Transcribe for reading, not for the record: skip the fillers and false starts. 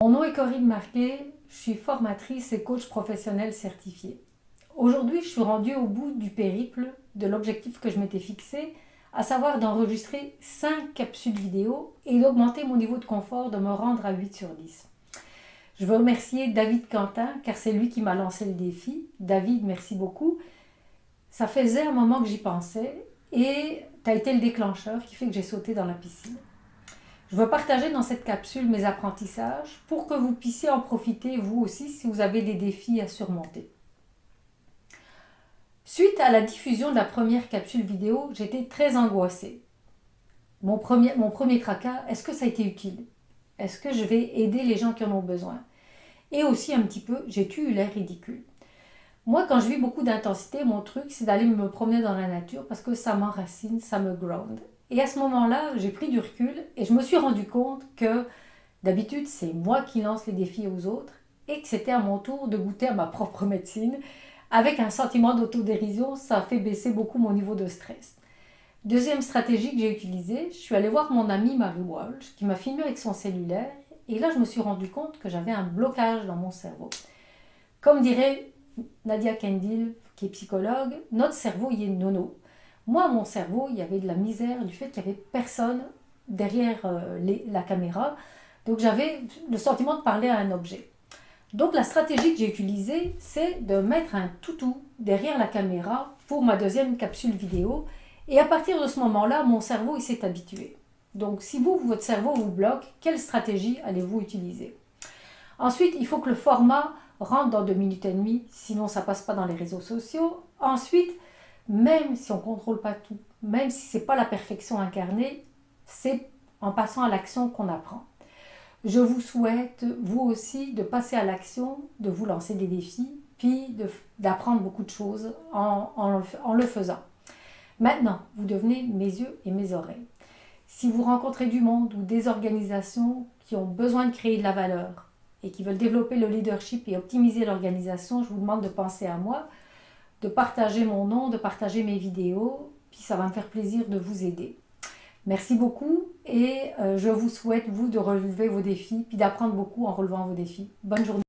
Mon nom est Corinne Marquet, je suis formatrice et coach professionnel certifié. Aujourd'hui, je suis rendue au bout du périple de l'objectif que je m'étais fixé, à savoir d'enregistrer 5 capsules vidéo et d'augmenter mon niveau de confort, de me rendre à 8 sur 10. Je veux remercier David Quentin, car c'est lui qui m'a lancé le défi. David, merci beaucoup. Ça faisait un moment que j'y pensais et tu as été le déclencheur qui fait que j'ai sauté dans la piscine. Je veux partager dans cette capsule mes apprentissages pour que vous puissiez en profiter vous aussi si vous avez des défis à surmonter. Suite à la diffusion de la première capsule vidéo, j'étais très angoissée. Mon premier tracas, est-ce que ça a été utile? Est-ce que je vais aider les gens qui en ont besoin? Et aussi un petit peu, j'ai-tu eu l'air ridicule? Moi, quand je vis beaucoup d'intensité, mon truc, c'est d'aller me promener dans la nature parce que ça m'enracine, ça me ground. Et à ce moment-là, j'ai pris du recul et je me suis rendu compte que d'habitude, c'est moi qui lance les défis aux autres et que c'était à mon tour de goûter à ma propre médecine. Avec un sentiment d'autodérision, ça a fait baisser beaucoup mon niveau de stress. Deuxième stratégie que j'ai utilisée, je suis allée voir mon amie Marie Walsh qui m'a filmé avec son cellulaire et là, je me suis rendu compte que j'avais un blocage dans mon cerveau. Comme dirait Nadia Kendil, qui est psychologue, notre cerveau y est nono. Moi, mon cerveau, il y avait de la misère du fait qu'il n'y avait personne derrière la caméra. Donc j'avais le sentiment de parler à un objet. Donc la stratégie que j'ai utilisée, c'est de mettre un toutou derrière la caméra pour ma deuxième capsule vidéo. Et à partir de ce moment-là, mon cerveau il s'est habitué. Donc si votre cerveau vous bloque, quelle stratégie allez-vous utiliser? Ensuite, il faut que le format rentre dans 2 minutes et demie, sinon ça ne passe pas dans les réseaux sociaux. Ensuite, même si on ne contrôle pas tout, même si ce n'est pas la perfection incarnée, c'est en passant à l'action qu'on apprend. Je vous souhaite, vous aussi, de passer à l'action, de vous lancer des défis, puis d'apprendre beaucoup de choses en le faisant. Maintenant, vous devenez mes yeux et mes oreilles. Si vous rencontrez du monde ou des organisations qui ont besoin de créer de la valeur et qui veulent développer le leadership et optimiser l'organisation, je vous demande de penser à moi, de partager mon nom, de partager mes vidéos, puis ça va me faire plaisir de vous aider. Merci beaucoup et je vous souhaite, vous, de relever vos défis, puis d'apprendre beaucoup en relevant vos défis. Bonne journée.